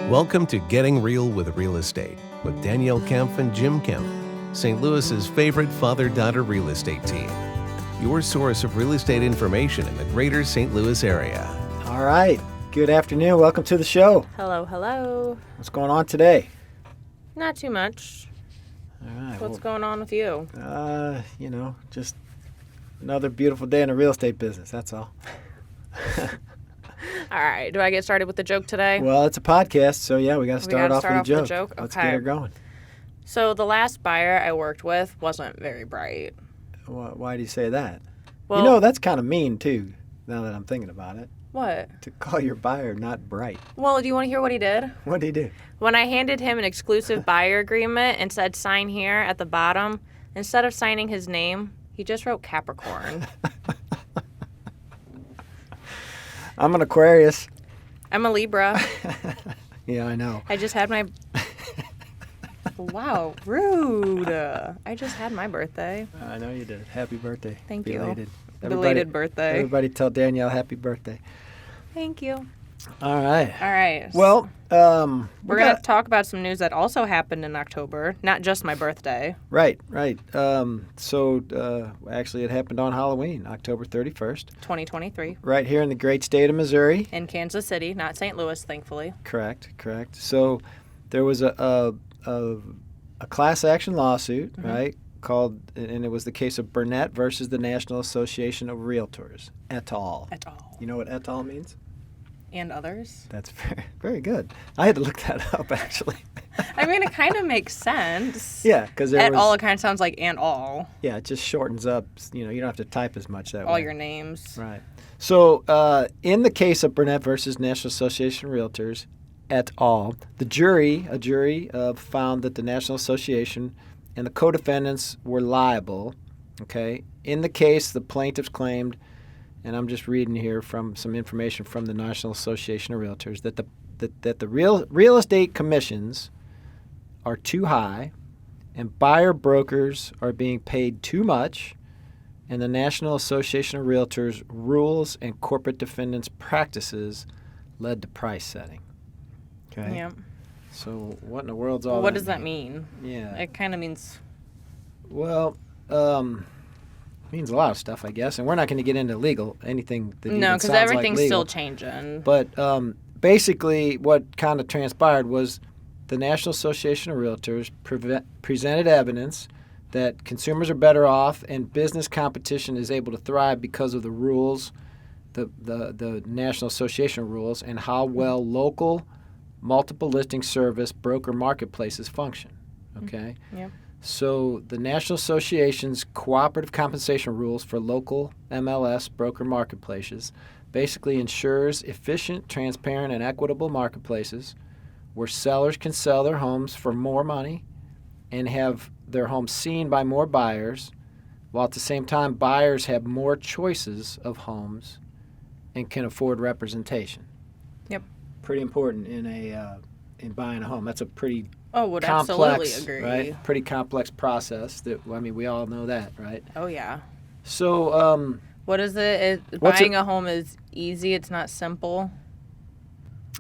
Welcome to Getting Real with Real Estate with Danielle Kempf and Jim Kempf, St. Louis's favorite father-daughter real estate team. Your source of real estate information in the greater St. Louis area. All right. Good afternoon. Welcome to the show. Hello, hello. What's going on today? Not too much. All right. What's going on with you? Just another beautiful day in the real estate business. That's all. All right. Do I get started with the joke today? Well, it's a podcast, so yeah, we got to start off with a joke. Okay. Let's get her going. So the last buyer I worked with wasn't very bright. Why do you say that? Well, That's kind of mean, too, now that I'm thinking about it. What? To call your buyer not bright. Well, do you want to hear what he did? What did he do? When I handed him an exclusive buyer agreement and said sign here at the bottom, instead of signing his name, he just wrote Capricorn. I'm an Aquarius. I'm a Libra. Yeah, I know. I just had my... Wow, rude. I just had my birthday. I know you did. Happy birthday. Thank Belated. you. Belated birthday. Everybody tell Danielle happy birthday. Thank you. All right. All right. Well, we're going to talk about some news that also happened in October, not just my birthday. Right. Actually, it happened on Halloween, October 31st. 2023. Right here in the great state of Missouri. In Kansas City, not St. Louis, thankfully. Correct. So there was a class action lawsuit, right, called, and it was the case of Burnett versus the National Association of Realtors, et al. Et al. You know what et al. Means? And others. That's very, very good. I had to look that up, actually. I mean, it kind of makes sense. Yeah, because et al. It kind of sounds like and all. Yeah, it just shortens up. You don't have to type as much that way. All your names. Right. So in the case of Burnett versus National Association of Realtors, et al., a jury found that the National Association and the co-defendants were liable. Okay. In the case, the plaintiffs claimed, and I'm just reading here from some information from the National Association of Realtors, that the real estate commissions are too high, and buyer brokers are being paid too much, and the National Association of Realtors rules and corporate defendants' practices led to price setting. Okay. Yeah. So what in the world's all that? What does that mean? Yeah. It kind of means... Well, means a lot of stuff, I guess, and we're not going to get into anything that No, because everything's still changing. But basically what kind of transpired was the National Association of Realtors presented evidence that consumers are better off and business competition is able to thrive because of the rules, the National Association rules, and how well local multiple listing service broker marketplaces function. Okay? Yep. So the National Association's cooperative compensation rules for local MLS broker marketplaces basically ensures efficient, transparent, and equitable marketplaces where sellers can sell their homes for more money and have their homes seen by more buyers, while at the same time buyers have more choices of homes and can afford representation. Yep. Pretty important in buying a home. That's a pretty would complex, absolutely agree. Right? Pretty complex process. We all know that, right? Oh yeah. So, what is it? Buying a home is easy. It's not simple.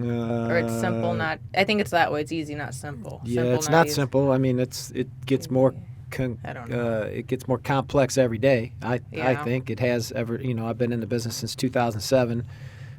Or it's simple, not. I think it's that way. It's easy, not simple. Yeah, simple, it's not easy. simple. I mean, it gets more. I don't know. It gets more complex every day. I think it has ever. I've been in the business since 2007.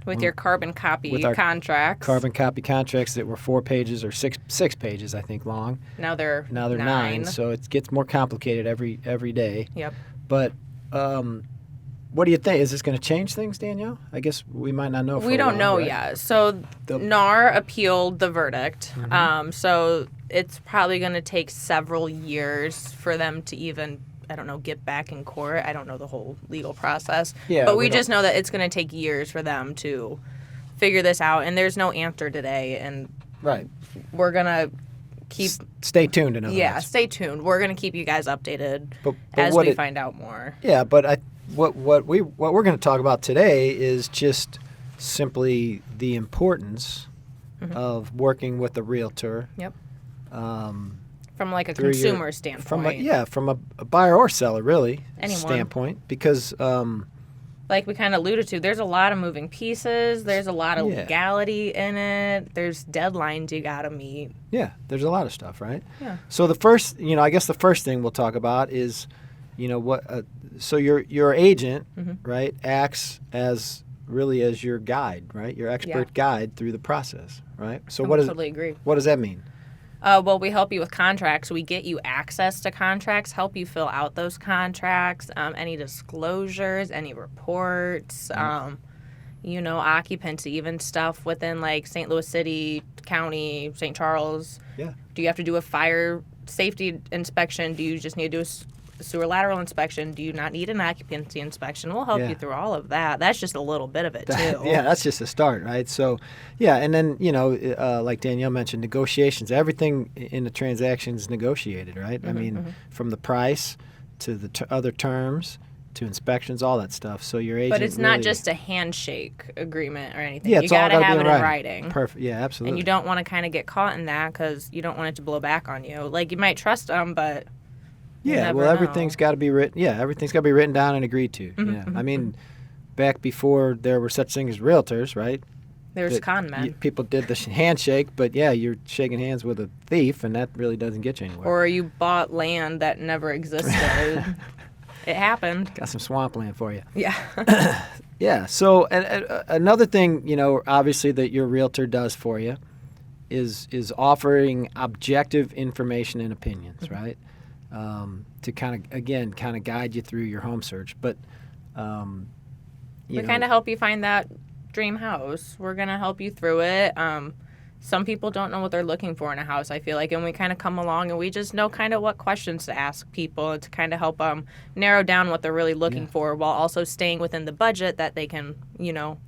With your carbon copy contracts. Carbon copy contracts that were 4 pages or six pages, I think, long. Now they're 9. So it gets more complicated every day. Yep. But what do you think? Is this going to change things, Danielle? I guess we might not know. We don't know yet. So NAR appealed the verdict. Mm-hmm. So it's probably going to take several years for them to even, I don't know, get back in court. I don't know the whole legal process. Yeah, but we just know that it's going to take years for them to figure this out. And there's no answer today. And right. We're going to keep... Stay tuned. In other words. Stay tuned. We're going to keep you guys updated but as we find out more. Yeah, but what we're going to talk about today is just simply the importance of working with a realtor. Yep. From like a consumer standpoint. From a buyer or seller really Anyone. standpoint, because like we kind of alluded to, there's a lot of moving pieces. There's a lot of Yeah. legality in it. There's deadlines you got to meet. Yeah, there's a lot of stuff, right? Yeah. So the first, I guess the first thing we'll talk about is, what. So your agent, right, acts as really as your guide, right? Your expert guide through the process, right? So I what totally agree. What does that mean? Well, we help you with contracts. We get you access to contracts, help you fill out those contracts, any disclosures, any reports, occupancy, even stuff within like St. Louis City, County, St. Charles. Yeah. Do you have to do a fire safety inspection? Do you just need to do a sewer lateral inspection? Do you not need an occupancy inspection? We'll help you through all of that. That's just a little bit of it, too. Yeah, that's just a start, right? So, yeah, and then, like Danielle mentioned, negotiations. Everything in the transaction is negotiated, right? I mean, from the price to the other terms to inspections, all that stuff. So your agent But it's really, not just a handshake agreement or anything. Yeah, you it's all got to gotta have be it in in writing. writing. Perfect. Yeah, absolutely. And you don't want to kind of get caught in that because you don't want it to blow back on you. Like, you might trust them, but Yeah, well, everything's got to be written. Yeah, everything's got to be written down and agreed to. I mean, back before there were such things as realtors, right? There's con men. People did the handshake, but yeah, you're shaking hands with a thief, and that really doesn't get you anywhere. Or you bought land that never existed. It happened. Got some swampland for you. Yeah. Yeah. So another thing, obviously that your realtor does for you is offering objective information and opinions, right? To kind of guide you through your home search. But we kind of help you find that dream house. We're going to help you through it. Some people don't know what they're looking for in a house, I feel like, and we kind of come along and we just know kind of what questions to ask people to kind of help narrow down what they're really looking for while also staying within the budget that they can,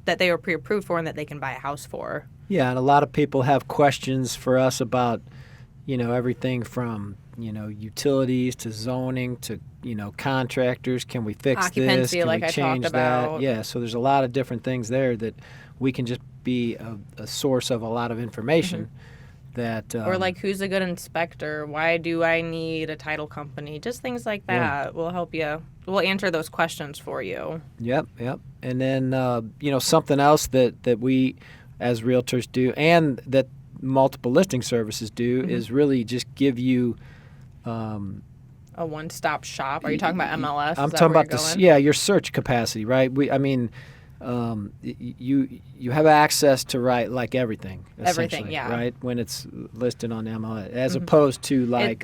that they are pre-approved for and that they can buy a house for. Yeah, and a lot of people have questions for us about, everything from, utilities to zoning to, contractors. Can we fix Occupancy, this? Can like we I change talked that? about. Yeah, so there's a lot of different things there that we can just be a source of a lot of information that... or like, who's a good inspector? Why do I need a title company? Just things like that. We'll help you. We'll answer those questions for you. Yep. And then, something else that we as realtors do and that multiple listing services do is really just give you... a one-stop shop. Are you talking about MLS? I'm talking about your search capacity, right? You have access to like everything. Everything, yeah. Right, when it's listed on MLS, as opposed to like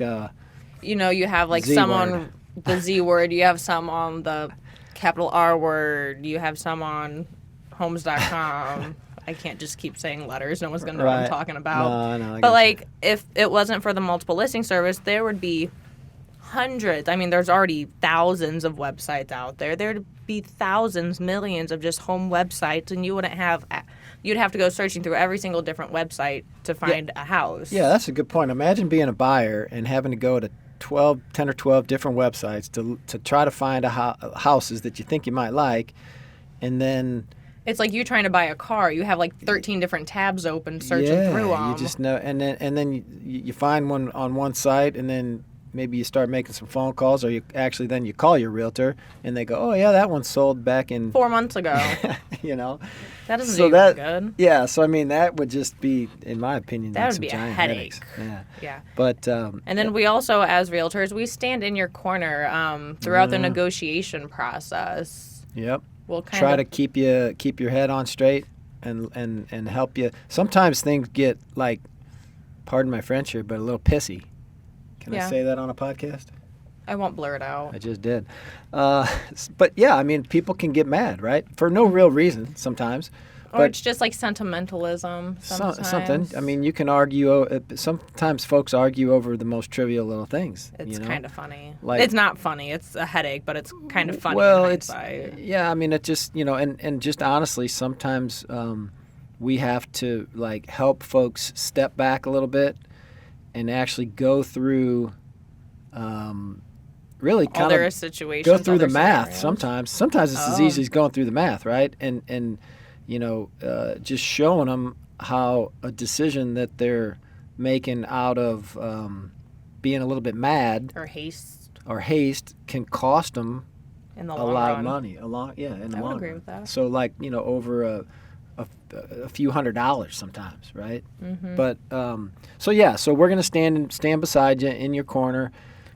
you have like Z some word. on the Z word, you have some on the capital R word, you have some on homes.com. I can't just keep saying letters. No one's going to know what I'm talking about. No, but like, if it wasn't for the multiple listing service, there would be hundreds. I mean, there's already thousands of websites out there. There'd be thousands, millions of just home websites, and you'd have to go searching through every single different website to find a house. Yeah, that's a good point. Imagine being a buyer and having to go to 10 or 12 different websites to try to find houses that you think you might like, and then... It's like you trying to buy a car. You have like 13 different tabs open searching through them. You just know, and then you find one on one site, and then maybe you start making some phone calls, or you call your realtor, and they go, "Oh yeah, that one sold back in 4 months ago." That doesn't do good. Yeah, so I mean that would just be, in my opinion, that would some be a giant headache. Headaches. Yeah. But and then we also, as realtors, we stand in your corner throughout the negotiation process. Yep. We'll try to keep your head on straight and help you. Sometimes things get, like, pardon my French here, but a little pissy. Can I say that on a podcast? I won't blur it out. I just did. But yeah, I mean, people can get mad, right? For no real reason sometimes. Or it's just like sentimentalism sometimes. Something. I mean, you can argue. Sometimes folks argue over the most trivial little things. It's kind of funny. Like, it's not funny. It's a headache, but it's kind of funny. Well, I mean, it just, and just honestly, sometimes we have to like help folks step back a little bit and actually go through. Really kind of situations. Go through the math. Sometimes it's as easy as going through the math, right? And just showing them how a decision that they're making out of being a little bit mad or haste can cost them in the a long lot run. of money. In the long I would agree run. with that. So like, over a few $100s sometimes, right? Mm-hmm. But so we're gonna stand beside you in your corner.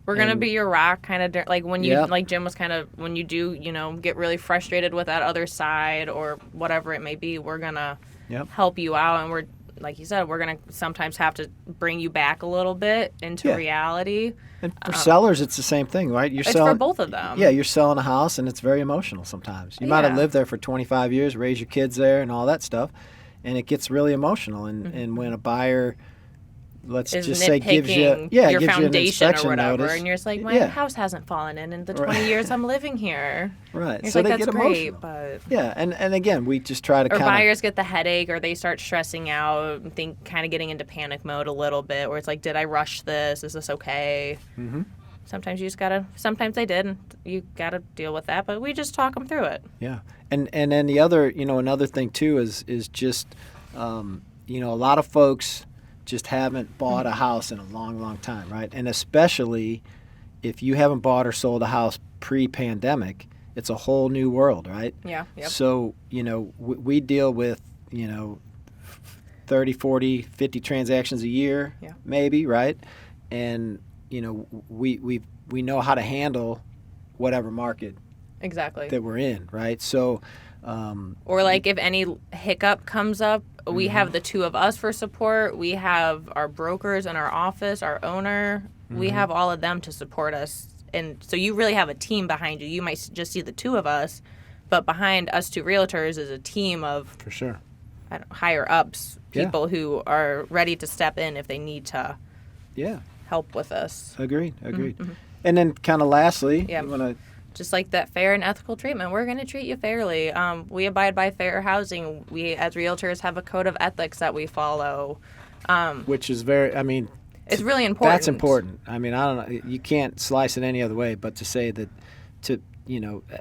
We're gonna be your rock, kind of like when you Yep. like Jim was kind of when you do get really frustrated with that other side or whatever it may be. We're gonna help you out, and we're like you said, we're gonna sometimes have to bring you back a little bit into reality. And for sellers, it's the same thing, right? It's for both of them. Yeah, you're selling a house, and it's very emotional sometimes. You might have lived there for 25 years, raised your kids there, and all that stuff, and it gets really emotional. And when a buyer, let's just say, gives you your gives foundation you an inspection or whatever, notice, and you're just like, my house hasn't fallen in the 20 years I'm living here. Right. You're So like, they that's get great, emotional. but and again, we just try to or kind buyers get the headache, or they start stressing out, and kind of getting into panic mode a little bit, where it's like, did I rush this? Is this okay? Mm-hmm. Sometimes you just gotta. Sometimes they did, and you gotta deal with that. But we just talk them through it. Yeah, and then the other, another thing too is just, a lot of folks just haven't bought a house in a long, long time, right? And especially if you haven't bought or sold a house pre-pandemic, it's a whole new world, right? Yeah. Yep. So, we deal with, 30, 40, 50 transactions a year, maybe, right? And, we know how to handle whatever market exactly that we're in, right? So, or like if any hiccup comes up, we have the two of us for support. We have our brokers in our office, our owner. We have all of them to support us. And so you really have a team behind you. You might just see the two of us, but behind us two realtors is a team of for sure higher ups, people who are ready to step in if they need to help with us. Agreed. Mm-hmm. And then kind of lastly, you want to... Just like that fair and ethical treatment. We're going to treat you fairly. We abide by fair housing. We, as realtors, have a code of ethics that we follow. Which is very, it's really important. That's important. I don't know. You can't slice it any other way but to say that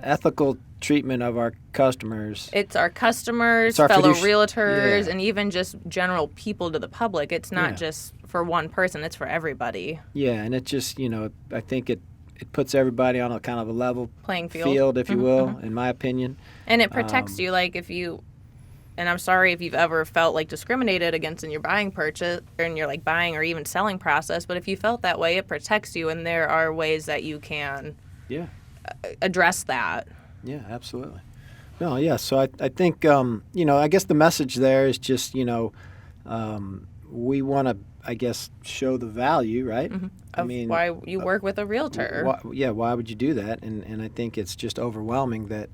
ethical treatment of our customers. It's our customers, it's our fellow realtors, yeah. and even just general people to the public. It's not just for one person. It's for everybody. Yeah, and it just, I think it puts everybody on a kind of a level playing field, if you will, in my opinion. And it protects you. Like if you, and I'm sorry if you've ever felt like discriminated against in your buying purchase or in your like buying or even selling process, but if you felt that way, it protects you, and there are ways that you can address that. Yeah, absolutely. No, yeah. So I think, I guess the message there is just, we want to, I guess, show the value, right? Mm-hmm. Why you work with a realtor. Why would you do that? And I think it's just overwhelming that,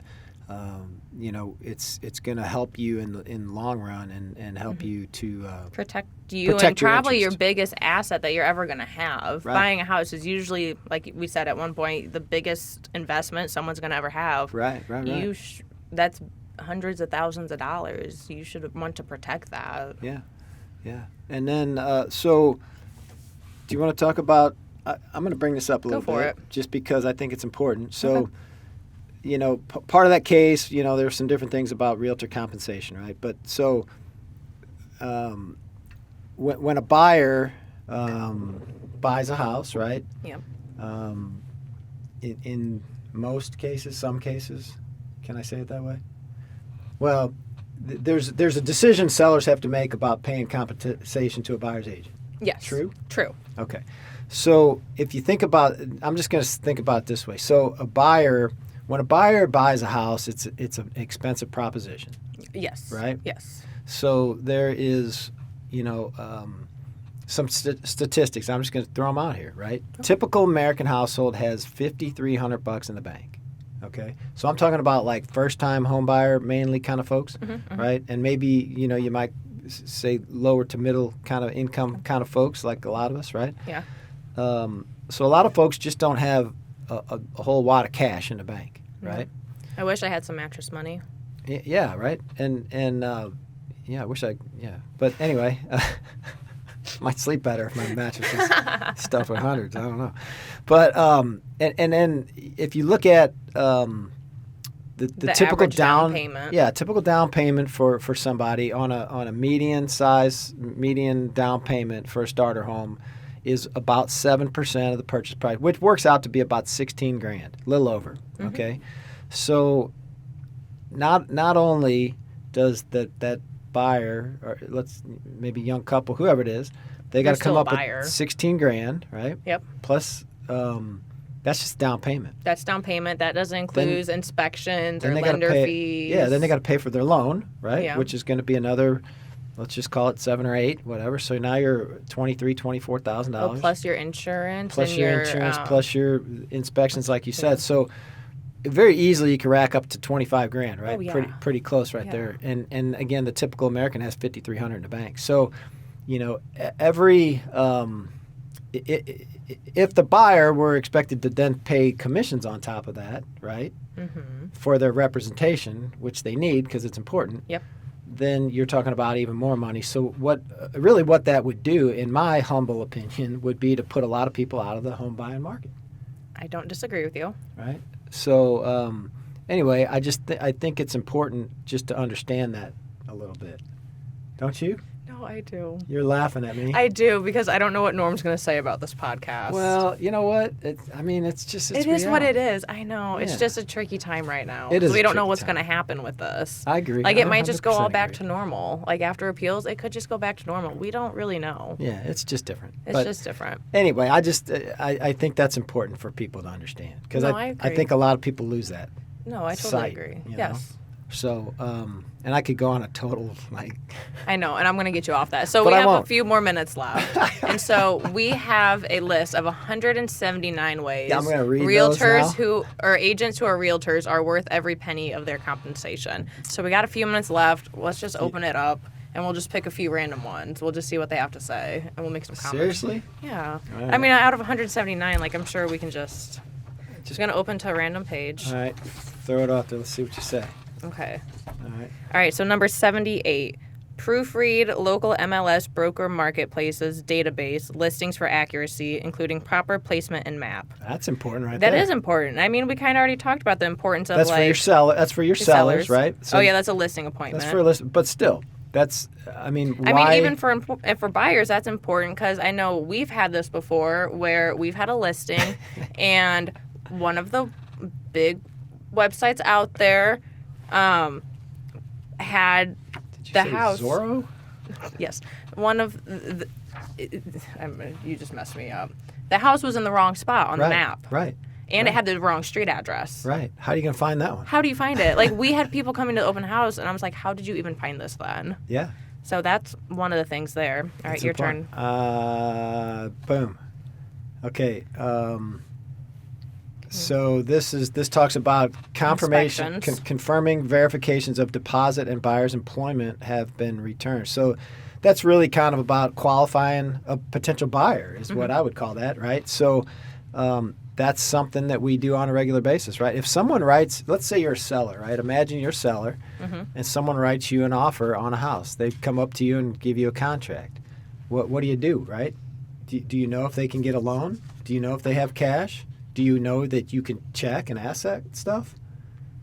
it's going to help you in the long run and help you to protect you and probably your biggest asset that you're ever going to have. Right. Buying a house is usually, like we said at one point, the biggest investment someone's going to ever have. Right. That's hundreds of thousands of dollars. You should want to protect that. Yeah. And then, so do you want to talk about, I'm going to bring this up a little bit. Just because I think it's important. So, part of that case, there's some different things about realtor compensation, right? But so when a buyer buys a house, right? Yeah. In most cases, some cases, can I say it that way? Well, there's a decision sellers have to make about paying compensation to a buyer's agent. Yes. True? True. Okay. So if you think about, I'm just going to think about it this way. So when a buyer buys a house, it's an expensive proposition. Yes. Right? Yes. So there is, some statistics. I'm just going to throw them out here, right? Okay. Typical American household has $5,300 in the bank. Okay, so I'm talking about like first-time home buyer, mainly kind of folks, right? And maybe you might say lower to middle kind of income kind of folks, like a lot of us, right? Yeah. So a lot of folks just don't have a whole wad of cash in the bank, right? I wish I had some mattress money. Yeah, right. And I wish But anyway. Might sleep better if my mattress is stuffed with hundreds. I don't know, but and then if you look at the typical down payment, typical down payment for somebody on a median down payment for a starter home is about 7% of the purchase price, which works out to be about $16,000, a little over. Okay, so not only does that buyer, or maybe young couple, whoever it is, they got to come up with $16,000, right? Yep. Plus, that's just down payment. That's down payment. That doesn't include inspections or they lender fees. Yeah, then they got to pay for their loan, right? Yeah. Which is going to be another, let's just call it 7 or 8, whatever. So now you're $24,000. Oh, plus your insurance. Plus and your insurance, plus your inspections, like you said. So very easily you can rack up to $25,000, right? Oh, yeah. Pretty close right there. And again, the typical American has $5,300 in the bank. So, every if the buyer were expected to then pay commissions on top of that, right, for their representation, which they need because it's important, then you're talking about even more money. So what that would do, in my humble opinion, would be to put a lot of people out of the home buying market. I don't disagree with you. Right. So anyway, I think it's important just to understand that a little bit. Don't you? No, I do. You're laughing at me. I do, because I don't know what Norm's going to say about this podcast. Well, you know what? It is what it is. I know. It's just a tricky time right now. It is. We don't know what's going to happen with this. I agree. Like, it might just go all back to normal. Like, after appeals, it could just go back to normal. We don't really know. Yeah, it's just different. It's just different. Anyway, I think that's important for people to understand, because I think a lot of people lose that. No, I totally agree. Yes. So, and I could go on a total, I know, and I'm going to get you off that. So we have a few more minutes left. And so we have a list of 179 ways I'm going to read realtors or agents who are realtors are worth every penny of their compensation. So we got a few minutes left. Let's just open it up, and we'll just pick a few random ones. We'll just see what they have to say, and we'll make some comments. Seriously? Yeah. Right. I mean, out of 179, I'm sure we can just going to open to a random page. All right. Throw it out there. Let's see what you say. Okay. All right, so number 78. Proofread local MLS broker marketplaces database listings for accuracy, including proper placement and map. That's important there. That is important. I mean, we kind of already talked about the importance of That's for your seller. That's for your sellers, right? So that's a listing appointment. That's for a list, but still, that's. I mean, why? I mean, even for buyers, that's important, because I know we've had this before where we've had a listing, and one of the big websites out there had the house. Zorro? Yes, one of you just messed me up. The house was in the wrong spot on the map. Right. And it had the wrong street address. Right. How are you going to find that one? How do you find it? We had people coming to the open house, and I was like, how did you even find this then? Yeah. So that's one of the things there. All right, your turn. Boom. Okay. So this talks about confirmation, confirming verifications of deposit and buyer's employment have been returned. So that's really kind of about qualifying a potential buyer is what I would call that, right? So that's something that we do on a regular basis, right? If someone writes, let's say you're a seller, right? Imagine you're a seller, and someone writes you an offer on a house. They come up to you and give you a contract. What do you do, right? Do you know if they can get a loan? Do you know if they have cash? Do you know that you can check and asset stuff?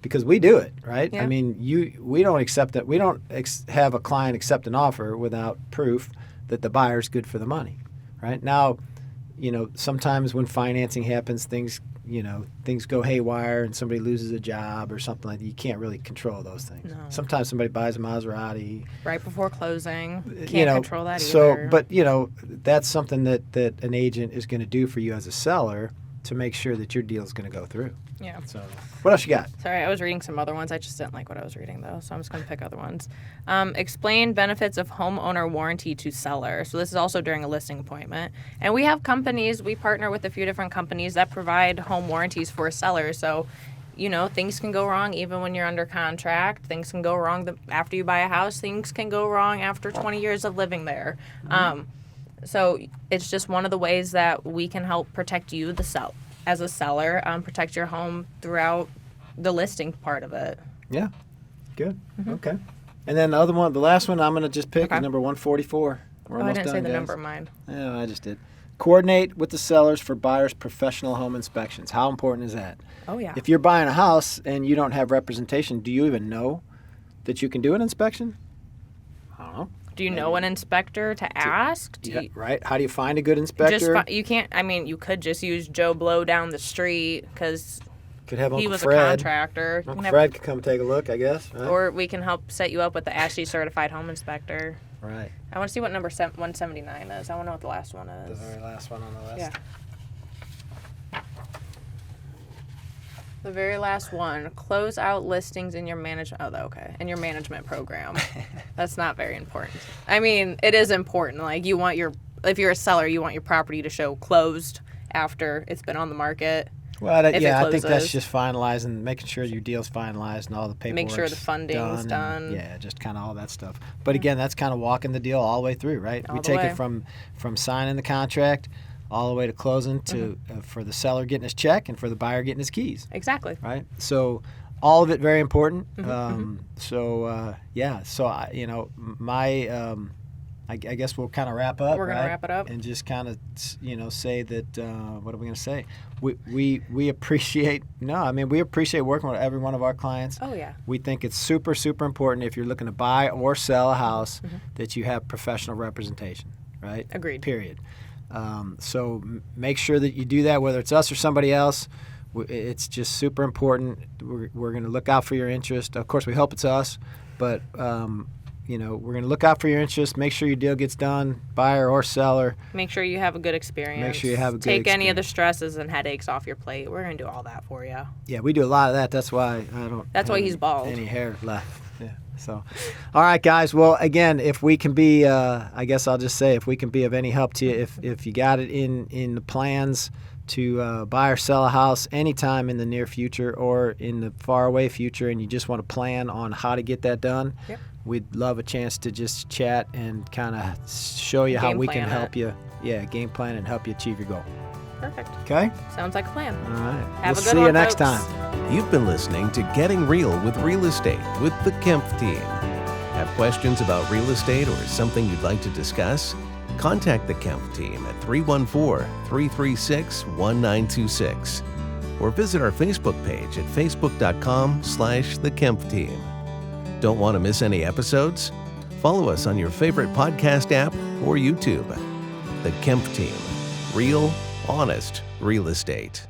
Because we do it, right? Yeah. I mean, we don't accept that. We don't have a client accept an offer without proof that the buyer's good for the money, right? Now, sometimes when financing happens, things go haywire and somebody loses a job or something like that. You can't really control those things. No. Sometimes somebody buys a Maserati right before closing. Can't control that either. So, but that's something that an agent is going to do for you as a seller to make sure that your deal is going to go through. Yeah. So, what else you got? Sorry, I was reading some other ones. I just didn't like what I was reading, though, so I'm just going to pick other ones. Explain benefits of homeowner warranty to seller. So this is also during a listing appointment. And we have companies, we partner with a few different companies that provide home warranties for sellers. So, things can go wrong even when you're under contract. Things can go wrong after you buy a house. Things can go wrong after 20 years of living there. So it's just one of the ways that we can help protect you, as a seller, protect your home throughout the listing part of it. Yeah, good. Okay. And then the last one I'm going to just pick is number 144. I didn't say the number of mine. Yeah, I just did. Coordinate with the sellers for buyers' professional home inspections. How important is that? Oh, yeah. If you're buying a house and you don't have representation, do you even know that you can do an inspection? I don't know. Do you know an inspector to ask? Right. How do you find a good inspector? You can't. I mean, you could just use Joe Blow down the street because could have he Uncle was Fred. a contractor. Uncle Fred could come take a look, I guess. Right? Or we can help set you up with the ASHI certified home inspector. Right. I want to see what number 179 is. I want to know what the last one is. The very last one on the list. Yeah. The very last one, close out listings in your in your management program. That's not very important. I mean, it is important. Like if you're a seller, you want your property to show closed after it's been on the market. Well, I think that's just finalizing, making sure your deal's finalized and all the paperwork. Make sure the funding's done. Yeah, just kind of all that stuff. But again, that's kind of walking the deal all the way through, right? We take it from signing the contract all the way to closing to for the seller getting his check and for the buyer getting his keys. Exactly. Right. So all of it very important. I guess we'll kind of wrap up. We're going to wrap it up. And just kind of, say that, what are we going to say? We appreciate, we appreciate working with every one of our clients. Oh, yeah. We think it's super, super important if you're looking to buy or sell a house that you have professional representation, right? Agreed. Period. So make sure that you do that, whether it's us or somebody else. It's just super important. We're going to look out for your interest. Of course, we hope it's us, but we're going to look out for your interest. Make sure your deal gets done, buyer or seller. Make sure you have a good experience. Make sure you have a good Take experience. any of the stresses and headaches off your plate. We're going to do all that for you. Yeah, we do a lot of that. That's why I don't. That's why he's bald. Any hair left. Yeah. So, all right, guys. Well, again, if we can be, I guess I'll just say, if we can be of any help to you, if you got it in the plans to buy or sell a house anytime in the near future or in the far away future, and you just want to plan on how to get that done, we'd love a chance to just chat and kind of show you how we can help you. Yeah, game plan and help you achieve your goal. Perfect. Okay? Sounds like a plan. All right. Have we'll a good see one, you next folks. time. You've been listening to Getting Real with Real Estate with the Kemp team. Have questions about real estate or something you'd like to discuss? Contact the Kemp team at 314-336-1926 or visit our Facebook page at facebook.com/the Kemp team. Don't want to miss any episodes? Follow us on your favorite podcast app or YouTube. The Kemp team. Real, honest real estate.